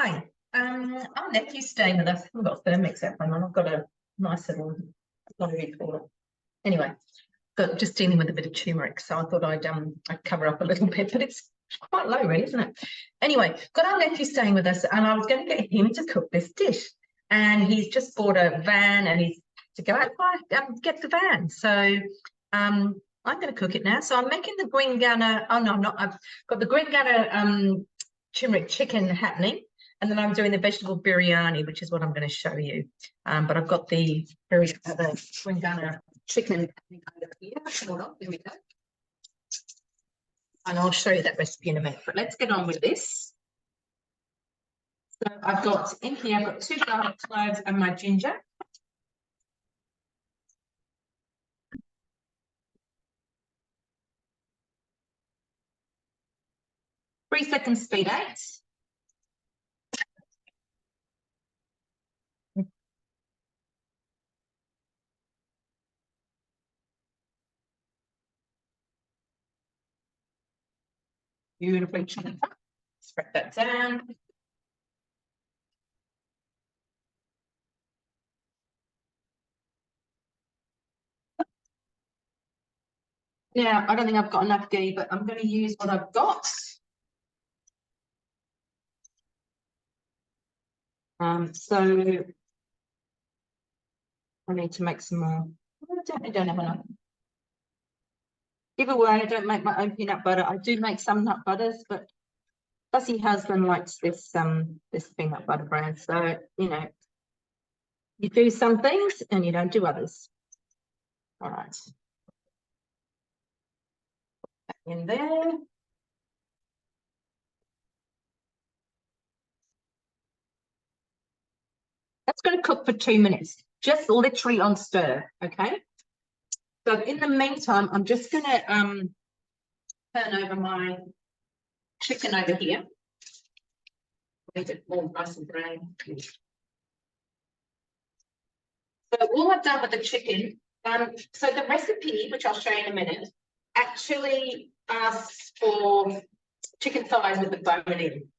Hi, our nephew's staying with us. I've got a thermix set on. I've got a nice little, what do you call it? Anyway, but just dealing with a bit of turmeric, so I thought I'd cover up a little bit, but it's quite low, really, isn't it? Anyway, got our nephew staying with us, and I was going to get him to cook this dish, and he's just bought a van, and he's to go out get the van. So I'm going to cook it now. So I'm making the Gwinganna. Oh no, I'm not. I've got the Gwinganna turmeric chicken happening, and then I'm doing the vegetable biryani, which is what I'm going to show you. But I've got the Gwinganna chicken over here. Hold on, here we go. And I'll show you that recipe in a minute. But let's get on with this. So I've got in here, I've got 2 garlic cloves and my ginger. Three-second speed 8. Beautifully chopped up. Spread that down. Now, I don't think I've got enough ghee, but I'm going to use what I've got. So I need to make some more. I don't have enough. Give away, I don't make my own peanut butter. I do make some nut butters, but fussy husband likes this this peanut butter brand. So, you know, you do some things and you don't do others. All right. In there. That's going to cook for 2 minutes, just literally on stir, okay? So in the meantime, I'm just going to turn over my chicken over here. Make it all nice and brown. So all I've done with the chicken, so the recipe, which I'll show you in a minute, actually asks for chicken thighs with the bone in.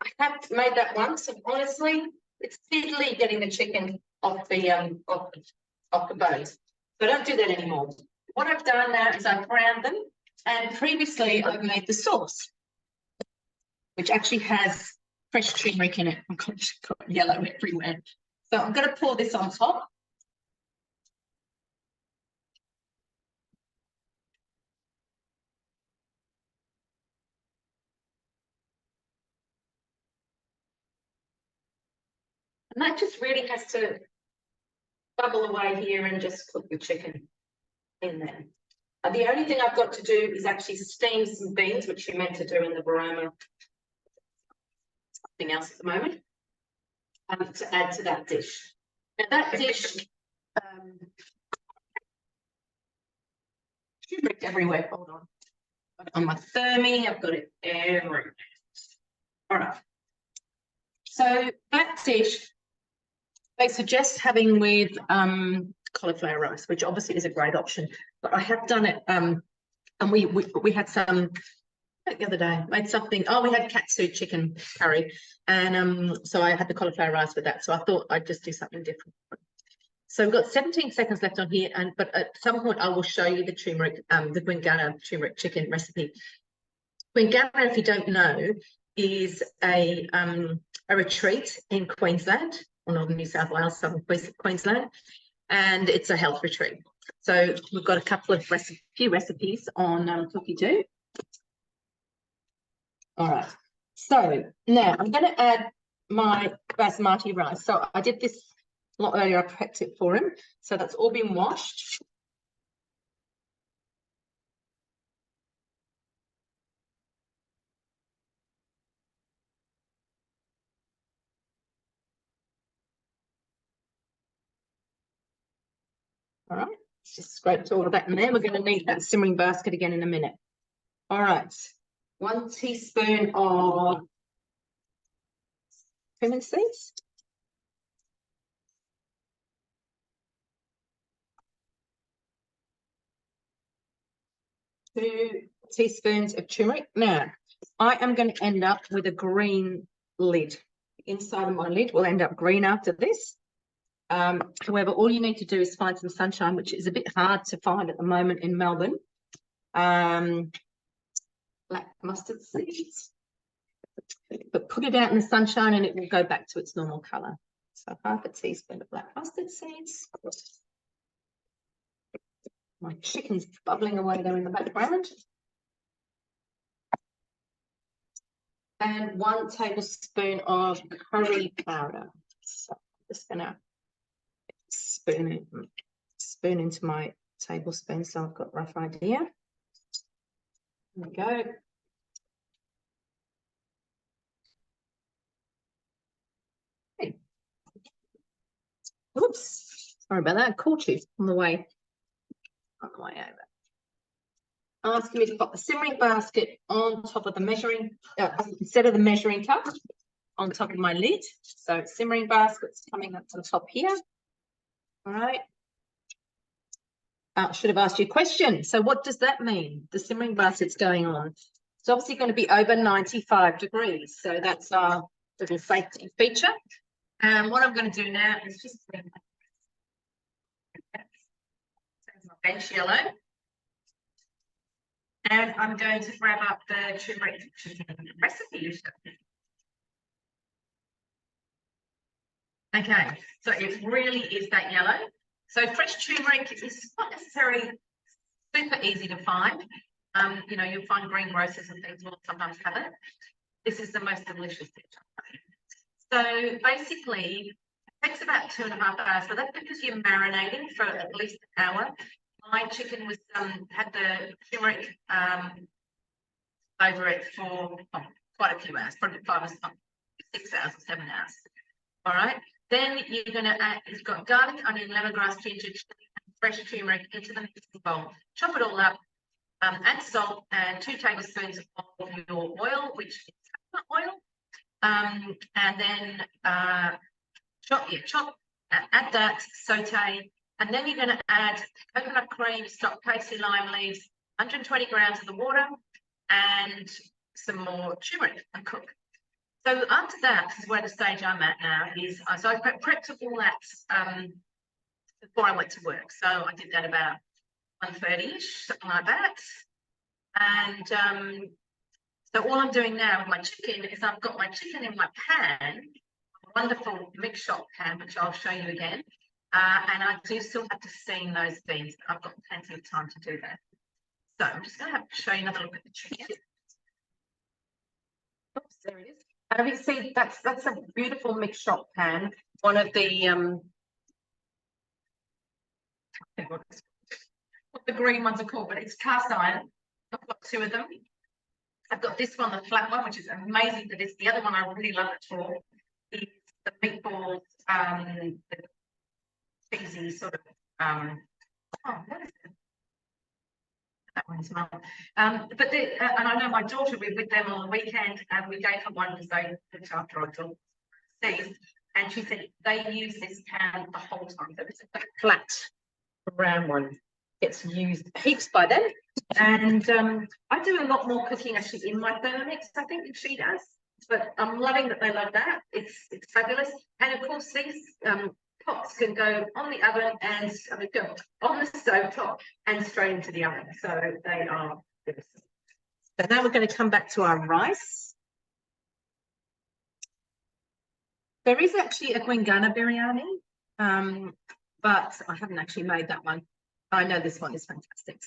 I have made that once, and honestly, it's fiddly getting the chicken off the bones. So I don't do that anymore. What I've done now is I've browned them, and previously I've made the sauce, which actually has fresh turmeric in it. I'm going to got yellow everywhere. So I'm going to pour this on top. And that just really has to bubble away here and just cook the chicken in there. The only thing I've got to do is actually steam some beans, which you meant to do in the Baroma. Something else at the moment, to add to that dish. Now that dish, turmeric everywhere. Hold on. On my thermi, I've got it everywhere. All right. So that dish, they suggest having with cauliflower rice, which obviously is a great option. But I have done it, and we had some the other day. Made something. Oh, we had katsu chicken curry, and so I had the cauliflower rice with that. So I thought I'd just do something different. So we've got 17 seconds left on here, but at some point I will show you the turmeric, the Gwinganna turmeric chicken recipe. Gwinganna, if you don't know, is a retreat in Queensland, or Northern New South Wales, Southern Queensland, and it's a health retreat. So we've got a couple of few recipes on Cookie Do. All right. So now I'm going to add my basmati rice. So I did this a lot earlier. I prepped it for him. So that's all been washed. All right. Just scraped all of that in there. We're going to need that simmering basket again in a minute. All right. 1 teaspoon of cumin seeds. 2 teaspoons of turmeric. Now, I am going to end up with a green lid inside of my lid will end up green after this. However, all you need to do is find some sunshine, which is a bit hard to find at the moment in Melbourne. Black mustard seeds. But put it out in the sunshine and it will go back to its normal colour. So half a teaspoon of black mustard seeds. My chicken's bubbling away there in the background. And 1 tablespoon of curry powder. So I'm just gonna spoon into my tablespoon so I've got a rough idea. There we go. Okay. Oops, sorry about that. Call tube on the way over. Asking me to put the simmering basket on top of the measuring, instead of the measuring cup, on top of my lid. So simmering basket's coming up to the top here. All right. Should have asked you a question. So what does that mean? The simmering basket's going on. It's obviously going to be over 95 degrees. So that's our little safety feature. And what I'm going to do now is just bring my bench yellow. And I'm going to grab up the turmeric recipe. Okay, so it really is that yellow. So fresh turmeric is not necessarily super easy to find. You know, you'll find greengrocers and things will sometimes have it. This is the most delicious thing. So basically, it takes about 2.5 hours, but that's because you're marinating for at least an hour. My chicken was had the turmeric over it for quite a few hours, probably 5 or 6 hours or 7 hours. All right. Then you're going to add, it's got garlic, onion, lemongrass, ginger, chili, and fresh turmeric into the mixing bowl. Chop it all up, add salt and 2 tablespoons of your oil, which is coconut oil. And then add that, saute, and then you're going to add coconut cream, stock casey lime leaves, 120 grams of the water, and some more turmeric and cook. So after that, this is where the stage I'm at now is, so I prepped all that before I went to work. So I did that about 1:30ish, something like that. And so all I'm doing now with my chicken is I've got my chicken in my pan, a wonderful mix shop pan, which I'll show you again. And I do still have to steam those beans. I've got plenty of time to do that. So I'm just going to show you another look at the chicken. Oops, there it is. And you see that's a beautiful mix shop pan. One of the what the green ones are called, but it's cast iron. I've got 2 of them. I've got this one, the flat one, which is amazing for this. The other one I really love it for is the meatballs, the cheesy sort of what is it? That one as well. But and I know my daughter, we were with them on the weekend and we gave her one because they looked after our dog, and she said they use this pan the whole time. So it's a flat round one. Gets used heaps by them. And I do a lot more cooking actually in my Thermomix, I think, than she does. But I'm loving that they love that. It's fabulous. And of course, these pots can go on the oven and go on the stove top and straight into the oven. So they are good. So now we're going to come back to our rice. There is actually a Gwinganna biryani, but I haven't actually made that one. I know this one is fantastic.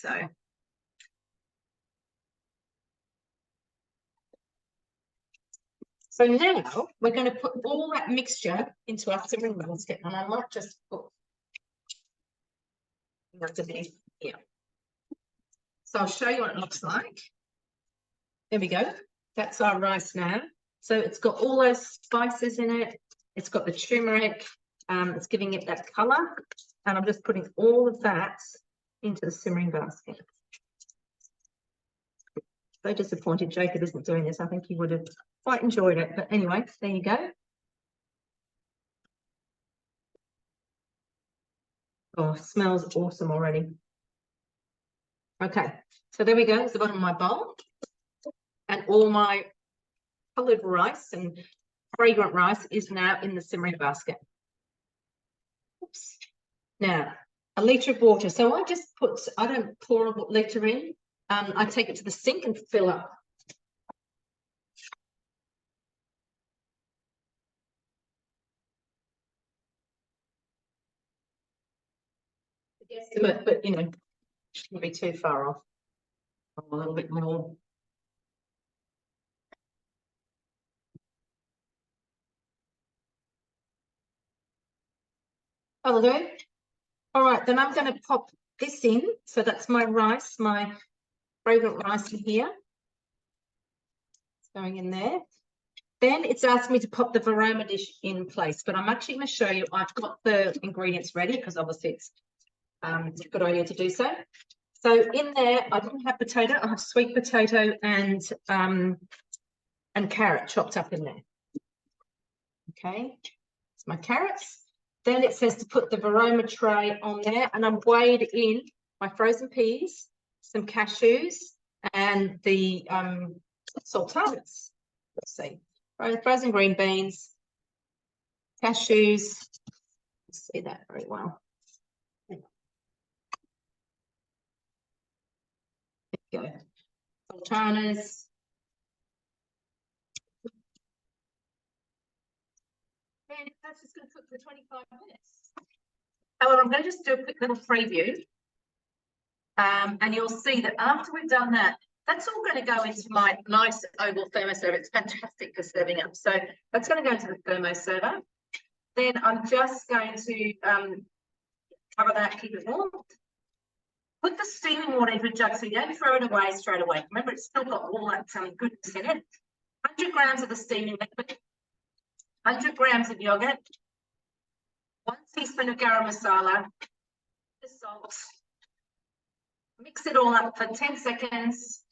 So now we're going to put all that mixture into our simmering basket, and I might just put underneath here. So I'll show you what it looks like. There we go. That's our rice now. So it's got all those spices in it. It's got the turmeric. It's giving it that colour. And I'm just putting all of that into the simmering basket. So disappointed Jacob isn't doing this. I think he would have quite enjoyed it. But anyway, there you go. Oh, smells awesome already. Okay, so there we go. It's the bottom of my bowl. And all my coloured rice and fragrant rice is now in the simmering basket. Oops. Now, a litre of water. So I don't pour a litre in. I take it to the sink and fill up. But you know, shouldn't be too far off. A little bit more. That'll do. All right, then I'm going to pop this in. So that's my rice, my fragrant rice in here. It's going in there. Then it's asked me to pop the Varoma dish in place, but I'm actually going to show you. I've got the ingredients ready because obviously it's a good idea to do so. So in there, I didn't have potato. I have sweet potato and carrot chopped up in there. Okay, it's my carrots. Then it says to put the Varoma tray on there, and I'm weighed in my frozen peas, some cashews, and the sultanas. Let's see, frozen green beans, cashews. Let's see that very well. There you go. Sultanas. And that's just going to cook for 25 minutes. However, I'm going to just do a quick little preview. And you'll see that after we've done that, that's all going to go into my nice oval thermoserver. It's fantastic for serving up. So that's going to go into the thermoserver. Then I'm just going to cover that, keep it warm. Put the steaming water into a jug so you don't throw it away straight away. Remember, it's still got all that goodness in it. 100 grams of the steaming liquid, 100 grams of yogurt, 1 teaspoon of garam masala, the salt. Mix it all up for 10 seconds,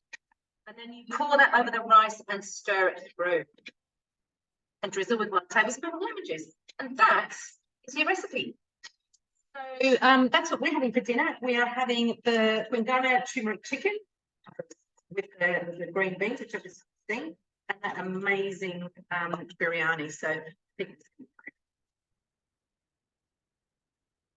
and then you pour that over the rice and stir it through. And drizzle with 1 tablespoon of lemon juice. And that is your recipe. So that's what we're having for dinner. We are having the Gwinganna Turmeric Chicken with the green beans, which I just seen, and that amazing biryani. So I think it's